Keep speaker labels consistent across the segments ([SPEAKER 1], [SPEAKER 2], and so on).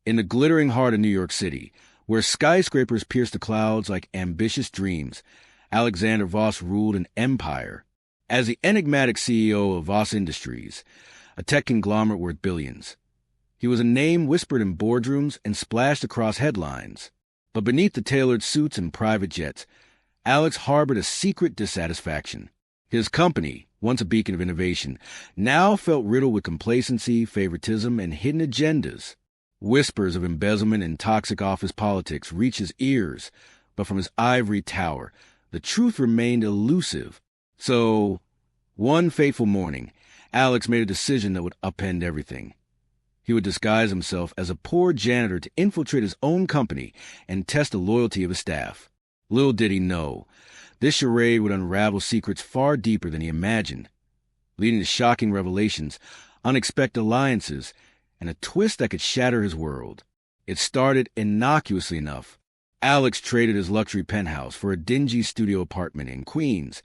[SPEAKER 1] in the glittering heart of New York City, where skyscrapers pierced the clouds like ambitious dreams, Alexander Voss ruled an empire. As the enigmatic CEO of Voss Industries, a tech conglomerate worth billions, he was a name whispered in boardrooms and splashed across headlines. But beneath the tailored suits and private jets, Alex harbored a secret dissatisfaction. His company, once a beacon of innovation, now felt riddled with complacency, favoritism, and hidden agendas. Whispers of embezzlement and toxic office politics reached his ears, but from his ivory tower, the truth remained elusive. So, one fateful morning, Alex made a decision that would upend everything. He would disguise himself as a poor janitor to infiltrate his own company and test the loyalty of his staff. Little did he know, this charade would unravel secrets far deeper than he imagined, leading to shocking revelations, unexpected alliances, and a twist that could shatter his world. It started innocuously enough. Alex traded his luxury penthouse for a dingy studio apartment in Queens,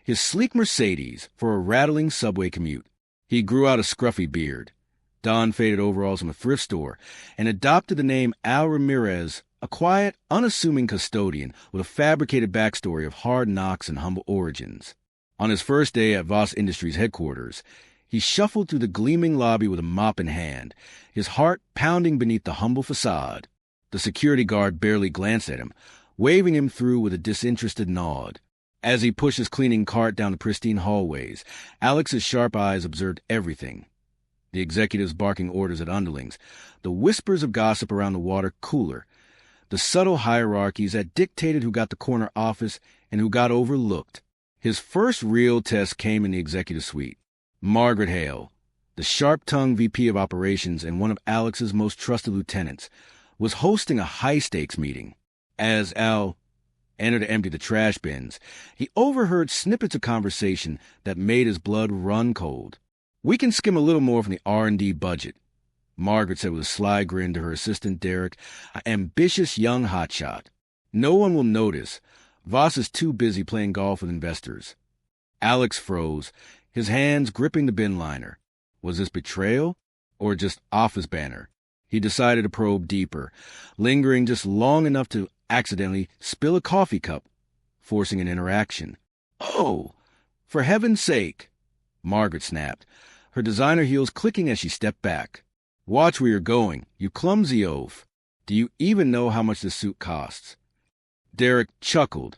[SPEAKER 1] his sleek Mercedes for a rattling subway commute. He grew out a scruffy beard, donned faded overalls from a thrift store, and adopted the name Al Ramirez, a quiet, unassuming custodian with a fabricated backstory of hard knocks and humble origins. On his first day at Voss Industries headquarters, he shuffled through the gleaming lobby with a mop in hand, his heart pounding beneath the humble facade. The security guard barely glanced at him, waving him through with a disinterested nod. As he pushed his cleaning cart down the pristine hallways, Alex's sharp eyes observed everything. The executives barking orders at underlings, the whispers of gossip around the water cooler, the subtle hierarchies that dictated who got the corner office and who got overlooked. His first real test came in the executive suite. Margaret Hale, the sharp-tongued VP of operations and one of Alex's most trusted lieutenants, was hosting a high-stakes meeting. As Al entered to empty the trash bins, he overheard snippets of conversation that made his blood run cold. "We can skim a little more from the R&D budget," Margaret said with a sly grin to her assistant Derek, an ambitious young hotshot. "No one will notice. Voss is too busy playing golf with investors." Alex froze, his hands gripping the bin liner. Was this betrayal or just office banter? He decided to probe deeper, lingering just long enough to accidentally spill a coffee cup, forcing an interaction. "Oh, for heaven's sake," Margaret snapped, her designer heels clicking as she stepped back. "Watch where you're going, you clumsy oaf. Do you even know how much this suit costs?" Derek chuckled,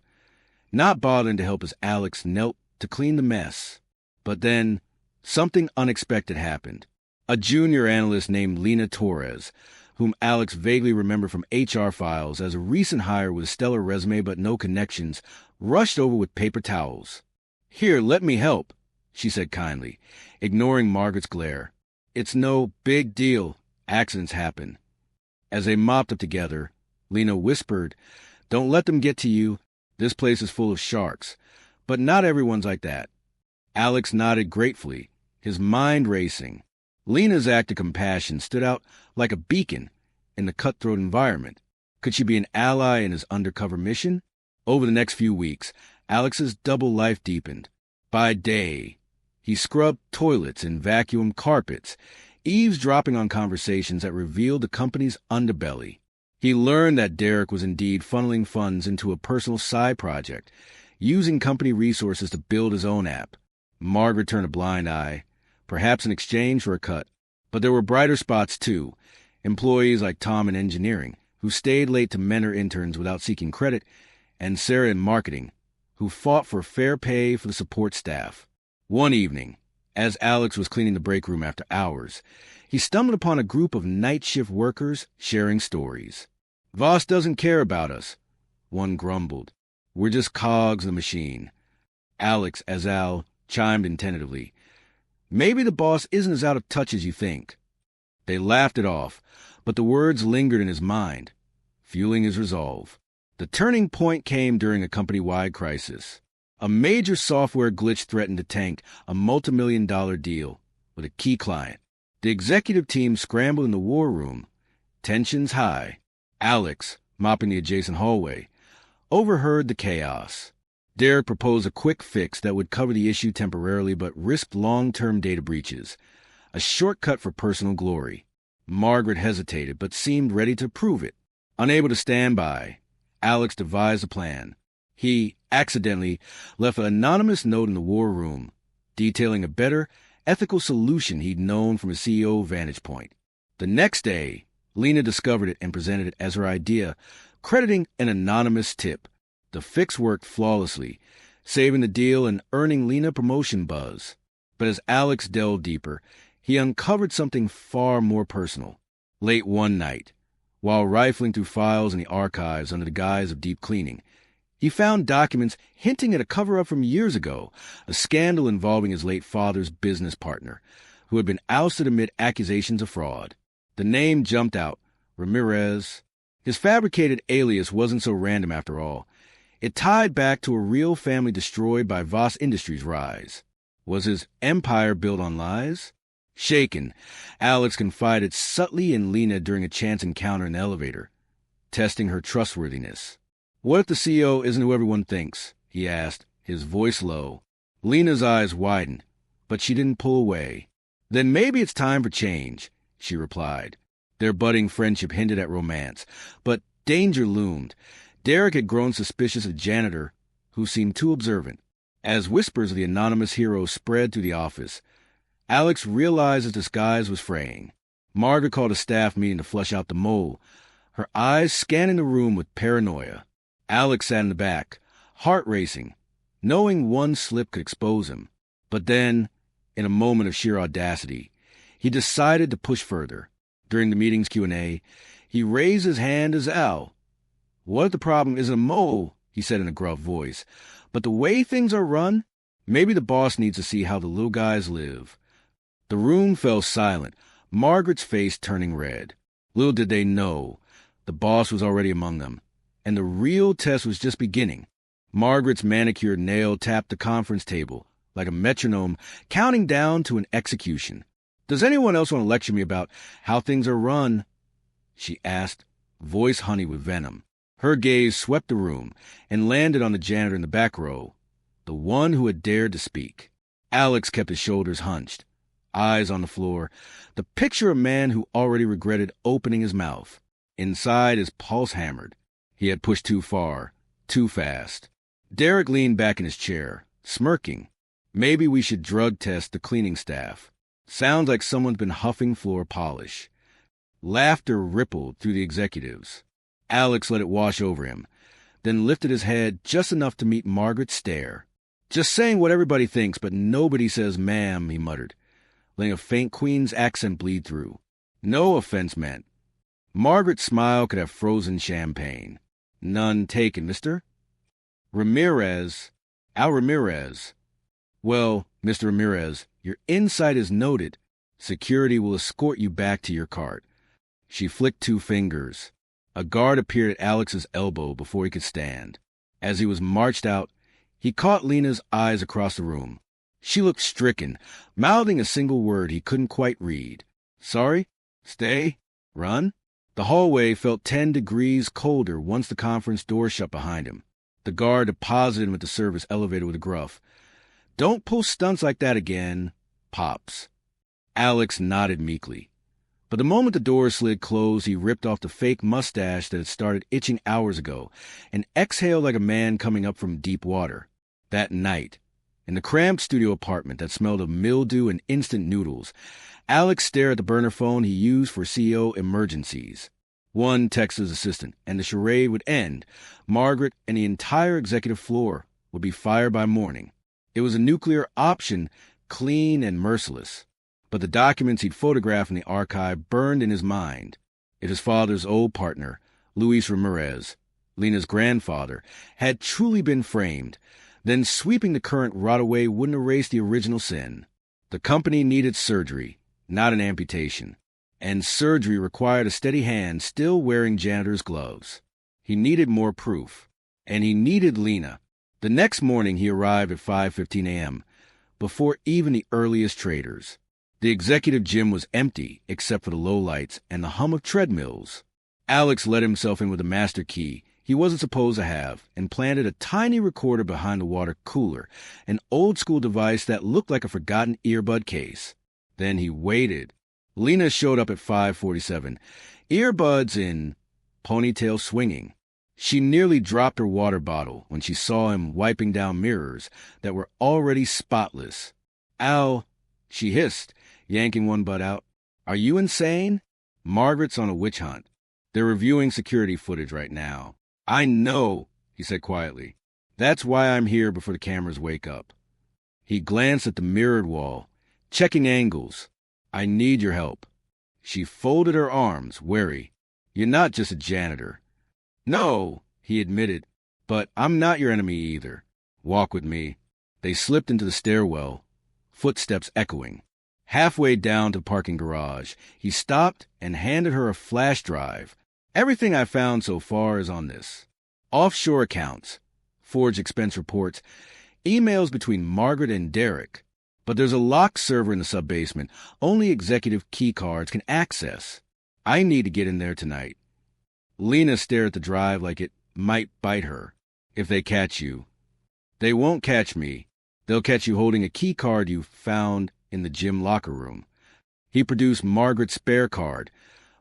[SPEAKER 1] not bothering to help as Alex knelt to clean the mess. But then, something unexpected happened. A junior analyst named Lena Torres, whom Alex vaguely remembered from HR files as a recent hire with a stellar resume but no connections, rushed over with paper towels. "Here, let me help," she said kindly, ignoring Margaret's glare. "It's no big deal. Accidents happen." As they mopped up together, Lena whispered, "Don't let them get to you. This place is full of sharks. But not everyone's like that." Alex nodded gratefully, his mind racing. Lena's act of compassion stood out like a beacon in the cutthroat environment. Could she be an ally in his undercover mission? Over the next few weeks, Alex's double life deepened. By day, he scrubbed toilets and vacuumed carpets, eavesdropping on conversations that revealed the company's underbelly. He learned that Derek was indeed funneling funds into a personal side project, using company resources to build his own app. Margaret turned a blind eye, perhaps in exchange for a cut. But there were brighter spots, too. Employees like Tom in engineering, who stayed late to mentor interns without seeking credit, and Sarah in marketing, who fought for fair pay for the support staff. One evening, as Alex was cleaning the break room after hours, he stumbled upon a group of night shift workers sharing stories. "Voss doesn't care about us," one grumbled. "We're just cogs in the machine." Alex, as Al, chimed in tentatively, "Maybe the boss isn't as out of touch as you think." They laughed it off, but the words lingered in his mind, fueling his resolve. The turning point came during a company-wide crisis. A major software glitch threatened to tank a multi-million-dollar deal with a key client. The executive team scrambled in the war room, tensions high. Alex, mopping the adjacent hallway, overheard the chaos. Derek proposed a quick fix that would cover the issue temporarily but risked long-term data breaches. A shortcut for personal glory. Margaret hesitated, but seemed ready to prove it. Unable to stand by, Alex devised a plan. He accidentally left an anonymous note in the war room, detailing a better, ethical solution he'd known from a CEO vantage point. The next day, Lena discovered it and presented it as her idea, crediting an anonymous tip. The fix worked flawlessly, saving the deal and earning Lena promotion buzz. But as Alex delved deeper, he uncovered something far more personal. Late one night, while rifling through files in the archives under the guise of deep cleaning, he found documents hinting at a cover-up from years ago, a scandal involving his late father's business partner, who had been ousted amid accusations of fraud. The name jumped out, Ramirez. His fabricated alias wasn't so random after all. It tied back to a real family destroyed by Voss Industries' rise. Was his empire built on lies? Shaken, Alex confided subtly in Lena during a chance encounter in the elevator, testing her trustworthiness. "What if the CEO isn't who everyone thinks?" he asked, his voice low. Lena's eyes widened, but she didn't pull away. "Then maybe it's time for change," she replied. Their budding friendship hinted at romance, but danger loomed. Derek had grown suspicious of Janitor, who seemed too observant. As whispers of the anonymous hero spread through the office, Alex realized his disguise was fraying. Margaret called a staff meeting to flush out the mole, her eyes scanning the room with paranoia. Alex sat in the back, heart racing, knowing one slip could expose him. But then, in a moment of sheer audacity, he decided to push further. During the meeting's Q&A, he raised his hand to Al. "What if the problem isn't a mole?" he said in a gruff voice. "But the way things are run, maybe the boss needs to see how the little guys live." The room fell silent, Margaret's face turning red. Little did they know, the boss was already among them, and the real test was just beginning. Margaret's manicured nail tapped the conference table, like a metronome, counting down to an execution. "Does anyone else want to lecture me about how things are run?" she asked, voice honey with venom. Her gaze swept the room and landed on the janitor in the back row, the one who had dared to speak. Alex kept his shoulders hunched, eyes on the floor, the picture of a man who already regretted opening his mouth. Inside, his pulse hammered. He had pushed too far, too fast. Derek leaned back in his chair, smirking. "Maybe we should drug test the cleaning staff. Sounds like someone's been huffing floor polish." Laughter rippled through the executives. Alex let it wash over him, then lifted his head just enough to meet Margaret's stare. "Just saying what everybody thinks, but nobody says ma'am," he muttered, letting a faint Queen's accent bleed through. "No offense meant." Margaret's smile could have frozen champagne. "None taken, mister." "Ramirez. Al Ramirez." "Well, Mr. Ramirez, your insight is noted. Security will escort you back to your cart." She flicked two fingers. A guard appeared at Alex's elbow before he could stand. As he was marched out, he caught Lena's eyes across the room. She looked stricken, mouthing a single word he couldn't quite read. "Sorry? Stay? Run?" The hallway felt 10 degrees colder once the conference door shut behind him. The guard deposited him at the service elevator with a gruff, "Don't pull stunts like that again, Pops." Alex nodded meekly. But the moment the door slid closed, he ripped off the fake mustache that had started itching hours ago and exhaled like a man coming up from deep water. That night, in the cramped studio apartment that smelled of mildew and instant noodles, Alex stared at the burner phone he used for CEO emergencies. One texted his assistant, and the charade would end. Margaret and the entire executive floor would be fired by morning. It was a nuclear option, clean and merciless. But the documents he'd photographed in the archive burned in his mind. If his father's old partner, Luis Ramirez, Lena's grandfather, had truly been framed, then sweeping the current rot away wouldn't erase the original sin. The company needed surgery, not an amputation. And surgery required a steady hand still wearing janitor's gloves. He needed more proof. And he needed Lena. The next morning he arrived at 5:15 a.m., before even the earliest traders. The executive gym was empty except for the lowlights and the hum of treadmills. Alex let himself in with a master key he wasn't supposed to have and planted a tiny recorder behind the water cooler, an old-school device that looked like a forgotten earbud case. Then he waited. Lena showed up at 5:47, earbuds in, ponytail swinging. She nearly dropped her water bottle when she saw him wiping down mirrors that were already spotless. "Al," she hissed, yanking one butt out. "Are you insane? Margaret's on a witch hunt. They're reviewing security footage right now." "I know," he said quietly. "That's why I'm here before the cameras wake up." He glanced at the mirrored wall, checking angles. "I need your help." She folded her arms, wary. "You're not just a janitor." "No," he admitted, "but I'm not your enemy either. Walk with me." They slipped into the stairwell, footsteps echoing. Halfway down to the parking garage, he stopped and handed her a flash drive. "Everything I've found so far is on this. Offshore accounts, forged expense reports, emails between Margaret and Derek. But there's a locked server in the sub-basement only executive key cards can access. I need to get in there tonight." Lena stared at the drive like it might bite her. "If they catch you." "They won't catch me. They'll catch you holding a key card you found in the gym locker room." He produced Margaret's spare card,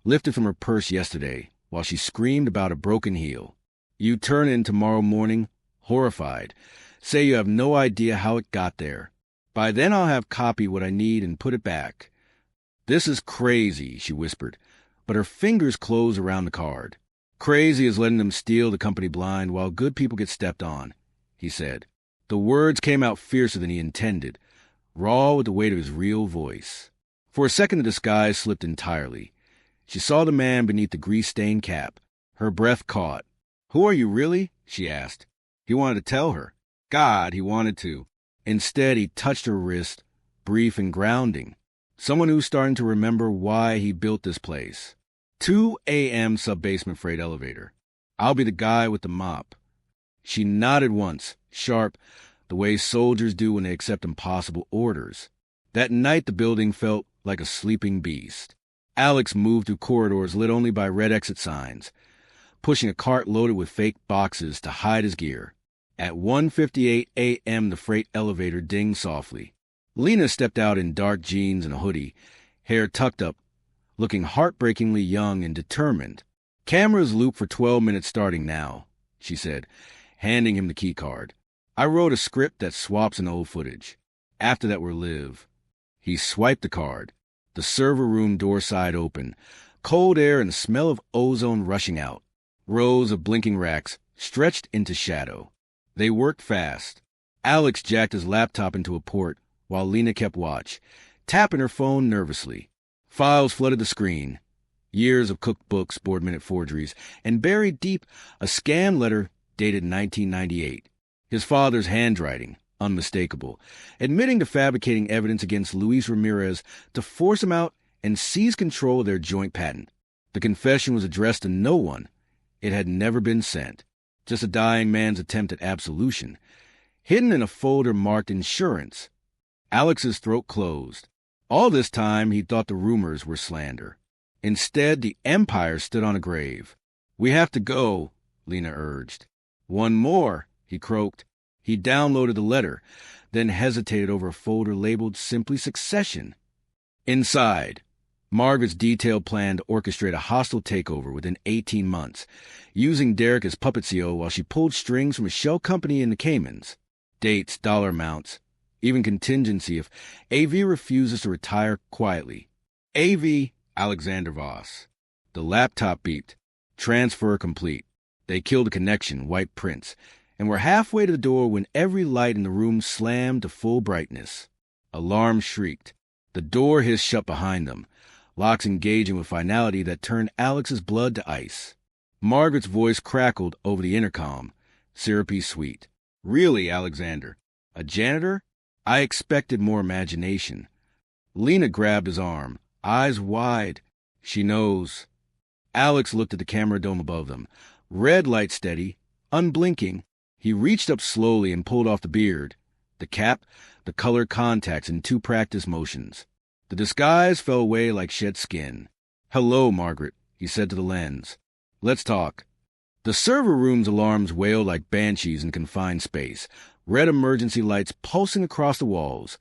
[SPEAKER 1] lifted from her purse yesterday, while she screamed about a broken heel. "You turn in tomorrow morning, horrified. Say you have no idea how it got there. By then I'll have copied what I need and put it back." "This is crazy," she whispered, but her fingers closed around the card. "Crazy is letting them steal the company blind while good people get stepped on," he said. The words came out fiercer than he intended, raw with the weight of his real voice. For a second the disguise slipped entirely. She saw the man beneath the grease-stained cap. Her breath caught. "Who are you, really?" she asked. He wanted to tell her. God, he wanted to. Instead, he touched her wrist, brief and grounding. Someone who's starting to remember why he built this place. 2 a.m. sub-basement freight elevator. "I'll be the guy with the mop." She nodded once, sharp, the way soldiers do when they accept impossible orders. That night the building felt like a sleeping beast. Alex moved through corridors lit only by red exit signs, pushing a cart loaded with fake boxes to hide his gear. At 1:58 a.m. the freight elevator dinged softly. Lena stepped out in dark jeans and a hoodie, hair tucked up, looking heartbreakingly young and determined. "Cameras loop for 12 minutes starting now," she said, handing him the key card. "I wrote a script that swaps in old footage. After that we're live." He swiped the card. The server room door side open, cold air and the smell of ozone rushing out. Rows of blinking racks stretched into shadow. They worked fast. Alex jacked his laptop into a port while Lena kept watch, tapping her phone nervously. Files flooded the screen. Years of cookbooks, board minute forgeries, and buried deep, a scam letter dated 1998. His father's handwriting, unmistakable, admitting to fabricating evidence against Luis Ramirez to force him out and seize control of their joint patent. The confession was addressed to no one. It had never been sent. Just a dying man's attempt at absolution, hidden in a folder marked insurance. Alex's throat closed. All this time, he thought the rumors were slander. Instead, the Empire stood on a grave. "We have to go," Lena urged. "One more," he croaked. He downloaded the letter, then hesitated over a folder labeled simply Succession. Inside, Margaret's detailed plan to orchestrate a hostile takeover within 18 months, using Derek as puppet CEO while she pulled strings from a shell company in the Caymans. Dates, dollar amounts, even contingency if AV refuses to retire quietly. AV Alexander Voss. The laptop beeped. Transfer complete. They killed a connection, white prints, and were halfway to the door when every light in the room slammed to full brightness. Alarm shrieked. The door hissed shut behind them, locks engaging with finality that turned Alex's blood to ice. Margaret's voice crackled over the intercom, syrupy sweet. "Really, Alexander? A janitor? I expected more imagination." Lena grabbed his arm, eyes wide. "She knows." Alex looked at the camera dome above them. Red light steady, unblinking. He reached up slowly and pulled off the beard, the cap, the colored contacts in 2 practice motions. The disguise fell away like shed skin. "Hello, Margaret," he said to the lens. "Let's talk." The server room's alarms wailed like banshees in confined space, red emergency lights pulsing across the walls,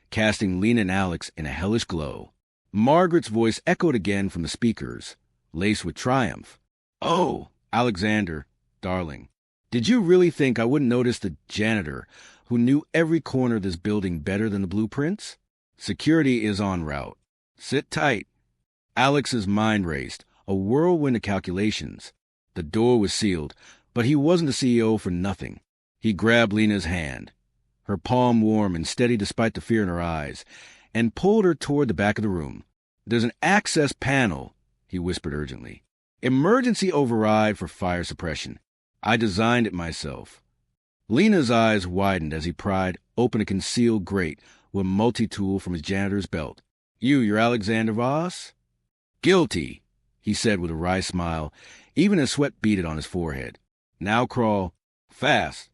[SPEAKER 1] casting Lena and Alex in a hellish glow. Margaret's voice echoed again from the speakers, laced with triumph. "Oh, Alexander, darling, did you really think I wouldn't notice the janitor who knew every corner of this building better than the blueprints? Security is en route. Sit tight." Alex's mind raced, a whirlwind of calculations. The door was sealed, but he wasn't the CEO for nothing. He grabbed Lena's hand, her palm warm and steady despite the fear in her eyes, and pulled her toward the back of the room. "There's an access panel," he whispered urgently. "Emergency override for fire suppression. I designed it myself." Lena's eyes widened as he pried open a concealed grate with a multi-tool from his janitor's belt. You're Alexander Voss?" "Guilty," he said with a wry smile, even as sweat beaded on his forehead. "Now crawl. Fast."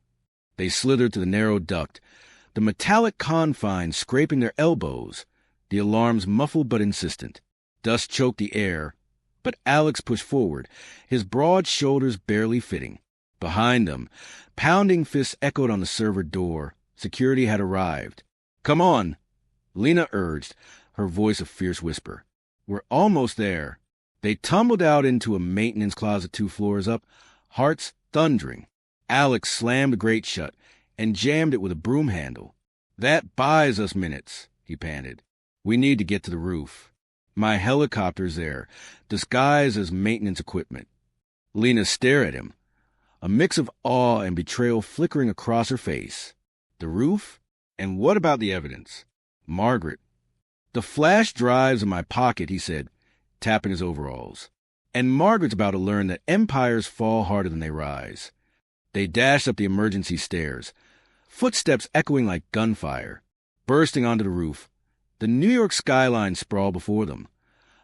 [SPEAKER 1] They slithered to the narrow duct, the metallic confines scraping their elbows, the alarms muffled but insistent. Dust choked the air, but Alex pushed forward, his broad shoulders barely fitting. Behind them, pounding fists echoed on the server door. Security had arrived. "Come on," Lena urged, her voice a fierce whisper. "We're almost there." They tumbled out into a maintenance closet 2 floors up, hearts thundering. Alex slammed the grate shut and jammed it with a broom handle. "That buys us minutes," he panted. "We need to get to the roof. My helicopter's there, disguised as maintenance equipment." Lena stared at him, a mix of awe and betrayal flickering across her face. "The roof? And what about the evidence?" "Margaret." "The flash drive's in my pocket," he said, tapping his overalls. "And Margaret's about to learn that empires fall harder than they rise." They dashed up the emergency stairs, footsteps echoing like gunfire. Bursting onto the roof, the New York skyline sprawled before them,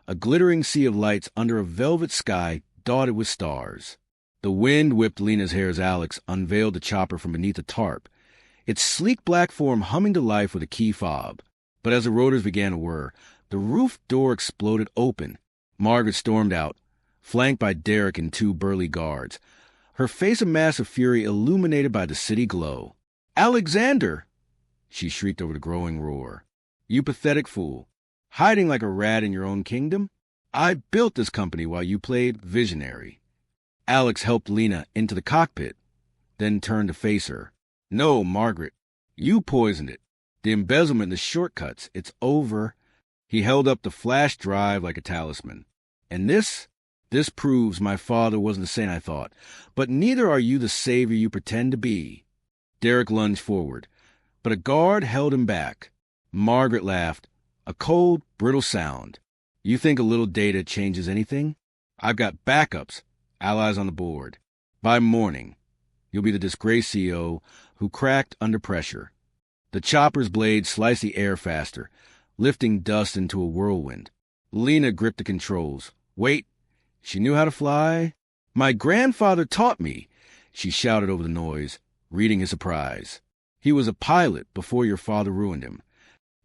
[SPEAKER 1] a glittering sea of lights under a velvet sky dotted with stars. The wind whipped Lena's hair as Alex unveiled the chopper from beneath a tarp, its sleek black form humming to life with a key fob. But as the rotors began to whir, the roof door exploded open. Margaret stormed out, flanked by Derek and 2 burly guards, her face a mass of fury illuminated by the city glow. "Alexander!" she shrieked over the growing roar. "You pathetic fool. Hiding like a rat in your own kingdom? I built this company while you played visionary." Alex helped Lena into the cockpit, then turned to face her. "No, Margaret. You poisoned it. The embezzlement, the shortcuts. It's over." He held up the flash drive like a talisman. "And this proves my father wasn't the saint I thought. But neither are you the savior you pretend to be." Derek lunged forward, but a guard held him back. Margaret laughed, a cold, brittle sound. "You think a little data changes anything? I've got backups, allies on the board. By morning, you'll be the disgraced CEO who cracked under pressure." The chopper's blade sliced the air faster, lifting dust into a whirlwind. Lena gripped the controls. "Wait, she knew how to fly?" "My grandfather taught me," she shouted over the noise, reading his surprise. "He was a pilot before your father ruined him."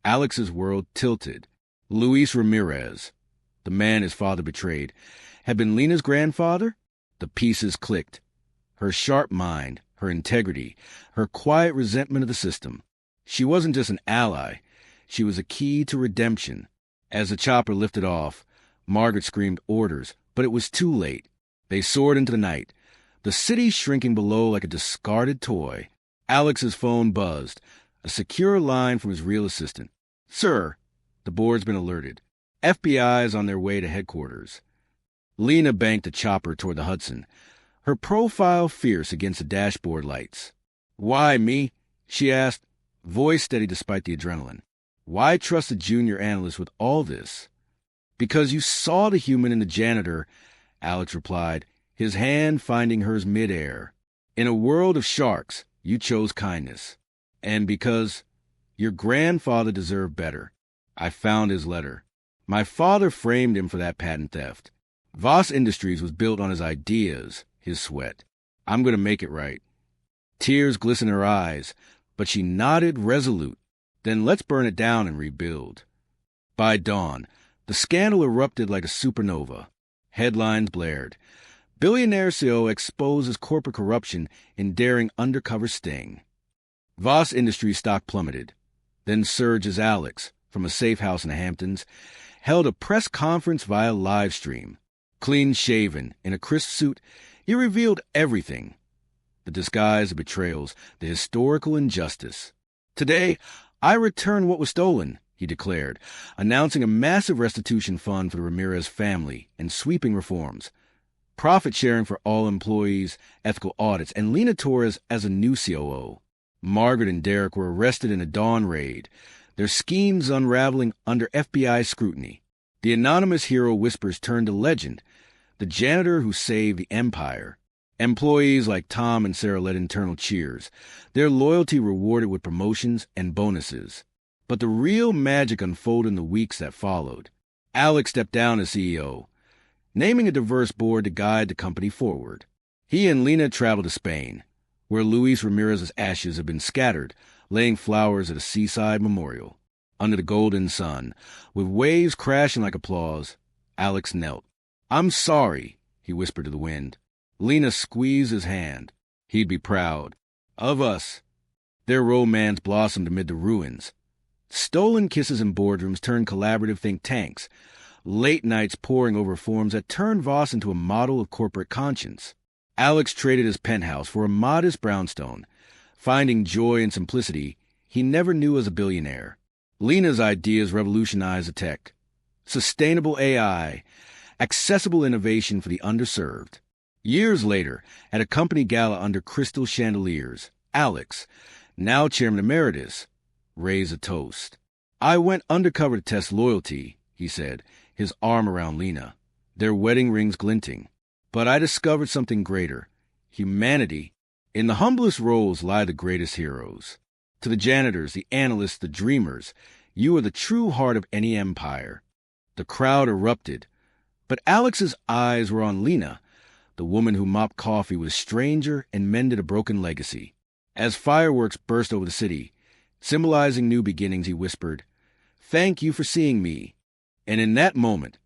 [SPEAKER 1] Alex's world tilted. Luis Ramirez, the man his father betrayed, had been Lena's grandfather? The pieces clicked. Her sharp mind, her integrity, her quiet resentment of the system. She wasn't just an ally. She was a key to redemption. As the chopper lifted off, Margaret screamed orders, but it was too late. They soared into the night, the city shrinking below like a discarded toy. Alex's phone buzzed, a secure line from his real assistant. "Sir, the board's been alerted. FBI's on their way to headquarters." Lena banked the chopper toward the Hudson, her profile fierce against the dashboard lights. "Why me?" she asked, voice steady despite the adrenaline. "Why trust a junior analyst with all this?" "Because you saw the human in the janitor," Alex replied, his hand finding hers midair. "In a world of sharks, you chose kindness. And because your grandfather deserved better. I found his letter. My father framed him for that patent theft. Voss Industries was built on his ideas, his sweat. I'm going to make it right." Tears glistened in her eyes, but she nodded resolute. "Then let's burn it down and rebuild." By dawn, the scandal erupted like a supernova. Headlines blared. Billionaire CEO exposes corporate corruption in daring undercover sting. Voss Industries stock plummeted, then surged as Alex, from a safe house in the Hamptons, held a press conference via live stream. Clean-shaven, in a crisp suit, he revealed everything. The disguise, the betrayals, the historical injustice. "Today, I return what was stolen," he declared, announcing a massive restitution fund for the Ramirez family and sweeping reforms. Profit sharing for all employees, ethical audits, and Lena Torres as a new COO. Margaret and Derek were arrested in a dawn raid, their schemes unraveling under FBI scrutiny. The anonymous hero whispers turned to legend, the janitor who saved the empire. Employees like Tom and Sarah led internal cheers, their loyalty rewarded with promotions and bonuses. But the real magic unfolded in the weeks that followed. Alex stepped down as CEO, naming a diverse board to guide the company forward. He and Lena traveled to Spain, where Luis Ramirez's ashes had been scattered, laying flowers at a seaside memorial. Under the golden sun, with waves crashing like applause, Alex knelt. "I'm sorry," he whispered to the wind. Lena squeezed his hand. He'd be proud. Of us. Their romance blossomed amid the ruins. Stolen kisses in boardrooms turned collaborative think tanks, late nights poring over forms that turned Voss into a model of corporate conscience. Alex traded his penthouse for a modest brownstone, finding joy and simplicity he never knew as a billionaire. Lena's ideas revolutionized the tech. Sustainable AI, accessible innovation for the underserved. Years later, at a company gala under crystal chandeliers, Alex, now chairman emeritus, raised a toast. "I went undercover to test loyalty," he said, his arm around Lena, their wedding rings glinting. "But I discovered something greater, humanity. In the humblest roles lie the greatest heroes. To the janitors, the analysts, the dreamers, you are the true heart of any empire." The crowd erupted, but Alex's eyes were on Lena, the woman who mopped coffee with a stranger and mended a broken legacy. As fireworks burst over the city, symbolizing new beginnings, he whispered, "Thank you for seeing me." And in that moment,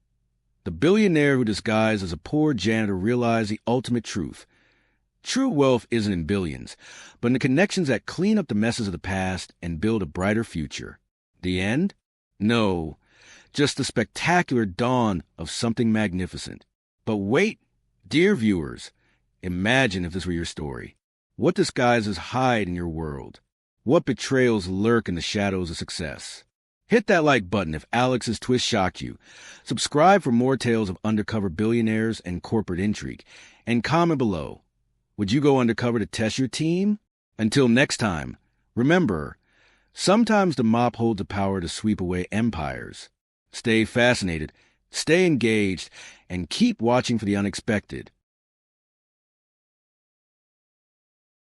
[SPEAKER 1] the billionaire who disguised as a poor janitor realized the ultimate truth. True wealth isn't in billions, but in the connections that clean up the messes of the past and build a brighter future. The end? No, just the spectacular dawn of something magnificent. But wait, dear viewers, imagine if this were your story. What disguises hide in your world? What betrayals lurk in the shadows of success? Hit that like button if Alex's twist shocked you. Subscribe for more tales of undercover billionaires and corporate intrigue. And comment below. Would you go undercover to test your team? Until next time, remember, sometimes the mop holds the power to sweep away empires. Stay fascinated, stay engaged, and keep watching for the unexpected.